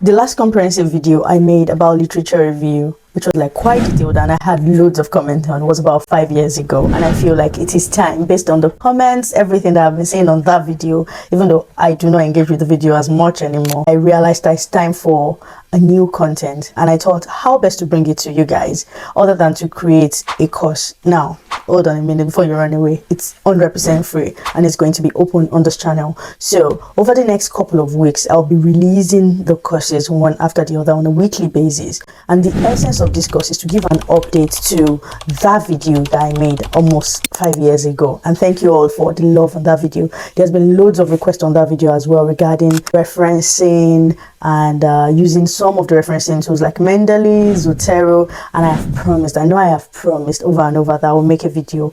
The last comprehensive video I made about literature review, which was like quite detailed and I had loads of comments on, was about 5 years ago. And I feel like it is time, based on the comments, everything that I've been saying on that video, even though I do not engage with the video as much anymore, I realized that it's time for a new content. And I thought how best to bring it to you guys other than to create a course. Now, hold on a minute before you run away. It's 100% free and it's going to be open on this channel. So over the next couple of weeks, I'll be releasing the courses one after the other on a weekly basis. And the essence of this course is to give an update to that video that I made almost 5 years ago. And thank you all for the love on that video. There's been loads of requests on that video as well regarding referencing and using some of the referencing tools like Mendeley, Zotero, and I have promised over and over that I will make a video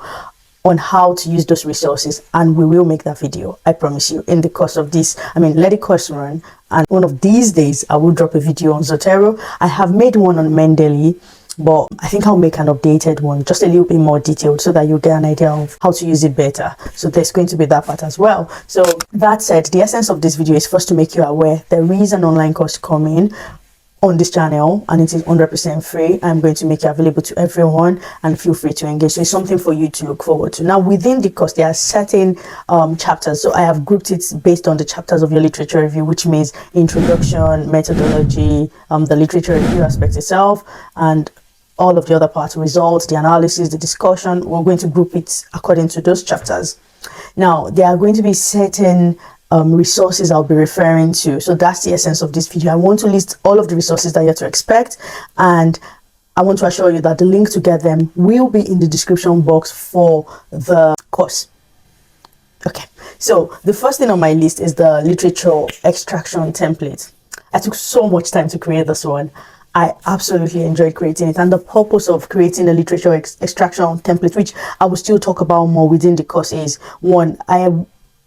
on how to use those resources, and we will make that video, I promise you, in the course of this. Let the course run, and one of these days I will drop a video on Zotero. I have made one on Mendeley, but I think I'll make an updated one, just a little bit more detailed, so that you get an idea of how to use it better. So there's going to be that part as well. So that said, the essence of this video is first to make you aware there is an online course coming on this channel, and it is 100% free. I'm going to make it available to everyone, and feel free to engage. So it's something for you to look forward to. Now, within the course, there are certain chapters. So I have grouped it based on the chapters of your literature review, which means introduction, methodology, the literature review aspect itself, and all of the other parts, results, the analysis, the discussion. We're going to group it according to those chapters. Now, there are going to be certain resources I'll be referring to. So that's the essence of this video. I want to list all of the resources that you're to expect, and I want to assure you that the link to get them will be in the description box for the course. Okay, so the first thing on my list is the literature extraction template. I took so much time to create this one. I absolutely enjoyed creating it, and the purpose of creating a literature extraction template, which I will still talk about more within the course, is one,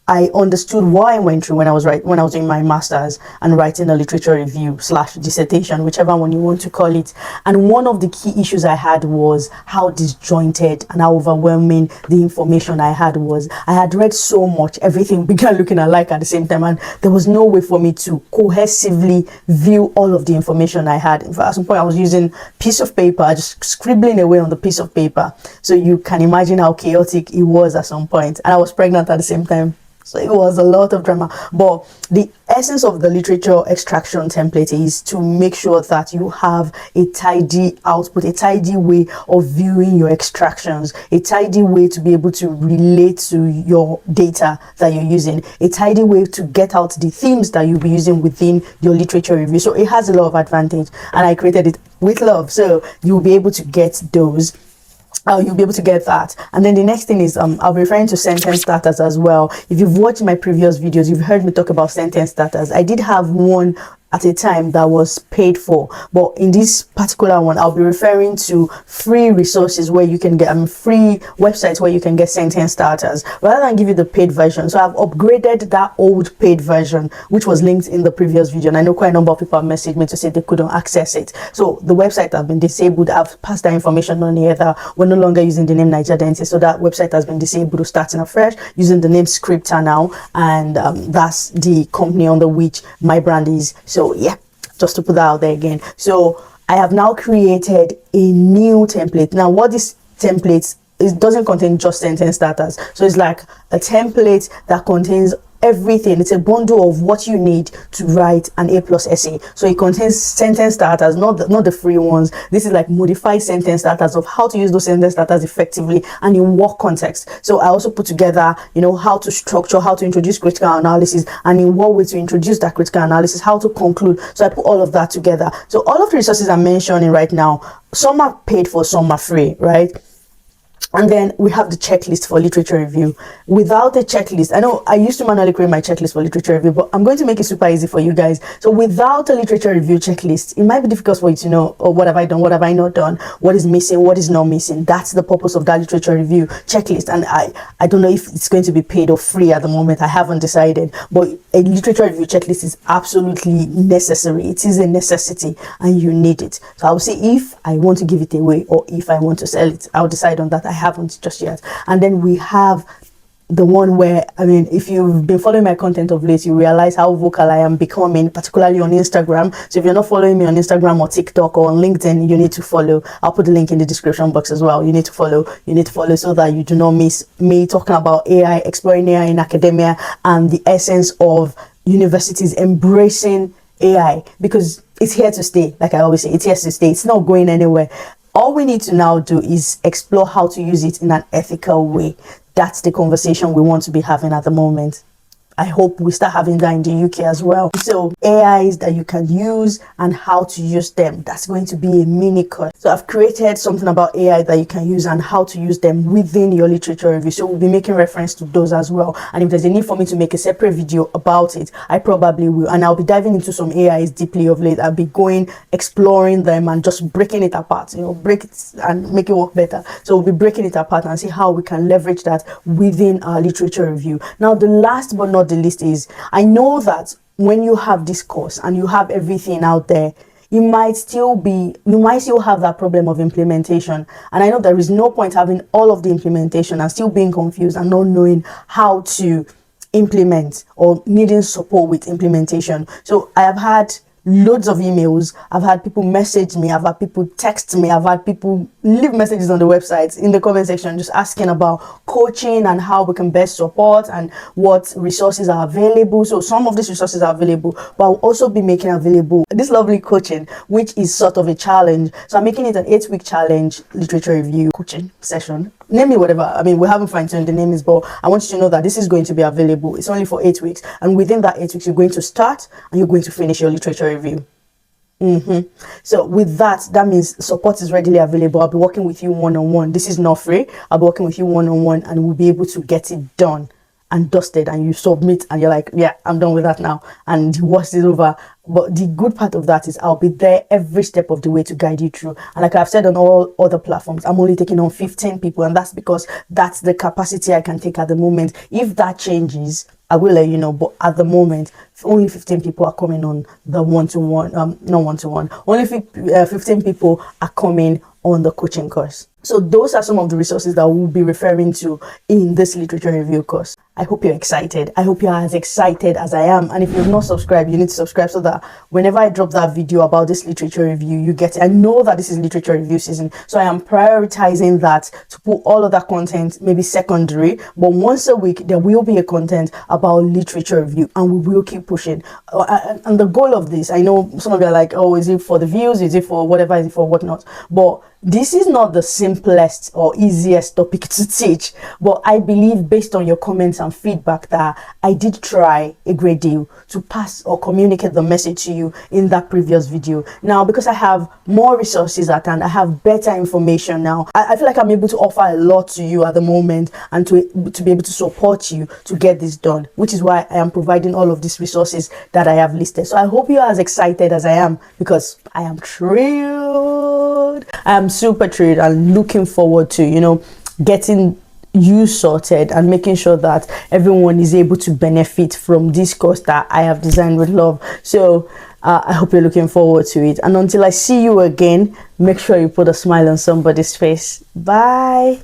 I understood what I went through when I was doing my master's and writing a literature review / dissertation, whichever one you want to call it. And one of the key issues I had was how disjointed and how overwhelming the information I had was. I had read so much, everything began looking alike at the same time, and there was no way for me to cohesively view all of the information I had. In fact, at some point I was using piece of paper, just scribbling away on the piece of paper. So you can imagine how chaotic it was at some point. And I was pregnant at the same time. So it was a lot of drama. But the essence of the literature extraction template is to make sure that you have a tidy output, a tidy way of viewing your extractions, a tidy way to be able to relate to your data that you're using, a tidy way to get out the themes that you'll be using within your literature review. So it has a lot of advantage, and I created it with love. So you'll be able to get those. You'll be able to get that. And then the next thing is I'll be referring to sentence starters as well. If you've watched my previous videos, you've heard me talk about sentence starters. I did have one at a time that was paid for, but in this particular one I'll be referring to free resources where you can get free websites where you can get sentence starters rather than give you the paid version. So I've upgraded that old paid version, which was linked in the previous video, and I know quite a number of people have messaged me to say they couldn't access it. So the website has been disabled. I've passed that information on here that we're no longer using the name Niger Dentist, so that website has been disabled. We're starting afresh using the name Scripta now, and that's the company under which my brand is. So yeah, just to put that out there again. So I have now created a new template. Now what this template, it doesn't contain just sentence starters. So it's like a template that contains everything. It's a bundle of what you need to write an A+ essay. So it contains sentence starters, not the free ones. This is like modified sentence starters of how to use those sentence starters effectively and in what context. So I also put together, how to structure, how to introduce critical analysis, and in what way to introduce that critical analysis, how to conclude. So I put all of that together. So all of the resources I'm mentioning right now, some are paid for, some are free, right? And then we have the checklist for literature review. Without a checklist, I know I used to manually create my checklist for literature review, but I'm going to make it super easy for you guys. So without a literature review checklist, it might be difficult for you to know, oh, what have I done, what have I not done, what is missing, what is not missing. That's the purpose of that literature review checklist. And I don't know if it's going to be paid or free at the moment. I haven't decided, but a literature review checklist is absolutely necessary. It is a necessity and you need it. So I'll see if I want to give it away or if I want to sell it. I'll decide on that. I haven't just yet. And then we have the one where, I mean, if you've been following my content of late, you realize how vocal I am becoming, particularly on Instagram. So if you're not following me on Instagram or TikTok or on LinkedIn, you need to follow. I'll put the link in the description box as well. You need to follow so that you do not miss me talking about AI, exploring AI in academia, and the essence of universities embracing AI, because it's here to stay. Like I always say, it's here to stay. It's not going anywhere. All we need to now do is explore how to use it in an ethical way. That's the conversation we want to be having at the moment. I hope we start having that in the UK as well. So AIs that you can use and how to use them, that's going to be a mini course. So I've created something about AI that you can use and how to use them within your literature review. So we'll be making reference to those as well. And if there's a need for me to make a separate video about it, I probably will. And I'll be diving into some AIs deeply of late. I'll be exploring them and just breaking it apart, break it and make it work better. So we'll be breaking it apart and see how we can leverage that within our literature review. Now, the last but not the least is, I know that when you have this course and you have everything out there, you might still have that problem of implementation. And I know there is no point having all of the implementation and still being confused and not knowing how to implement or needing support with implementation. So I have had loads of emails. I've had people message me, I've had people text me, I've had people leave messages on the website in the comment section just asking about coaching and how we can best support and what resources are available. So some of these resources are available, but I'll also be making available this lovely coaching, which is sort of a challenge. So I'm making it an 8-week challenge literature review coaching session. Name me whatever. I mean, we haven't fine-tuned the names, but I want you to know that this is going to be available. It's only for 8 weeks, and within that 8 weeks, you're going to start and you're going to finish your literature review. So with that means support is readily available. I'll be working with you one-on-one. This is not free. I'll be working with you one-on-one, and we'll be able to get it done and dusted, and you submit and you're like, yeah, I'm done with that now, and you watch it over. But the good part of that is I'll be there every step of the way to guide you through. And like I've said on all other platforms, I'm only taking on 15 people, and that's because that's the capacity I can take at the moment. If that changes, I will let you know, but at the moment only 15 people are coming on the one-to-one, not one-to-one, only 15 people are coming on the coaching course. So those are some of the resources that we'll be referring to in this literature review course. I hope you're excited. I hope you're as excited as I am. And if you've not subscribed, you need to subscribe so that whenever I drop that video about this literature review, you get it. I know that this is literature review season, so I am prioritizing that to put all of that content maybe secondary, but once a week there will be a content about literature review, and we will keep pushing. And the goal of this, I know some of you are like, oh, is it for the views? Is it for whatever? Is it for whatnot? But this is not the simplest or easiest topic to teach, but I believe based on your comments and feedback that I did try a great deal to pass or communicate the message to you in that previous video. Now, because I have more resources at hand, I have better information now, I feel like I'm able to offer a lot to you at the moment and to be able to support you to get this done, which is why I am providing all of these resources that I have listed. So I hope you're as excited as I am, because I am thrilled. I am super thrilled and looking forward to, getting you sorted and making sure that everyone is able to benefit from this course that I have designed with love. So I hope you're looking forward to it. And until I see you again, make sure you put a smile on somebody's face. Bye.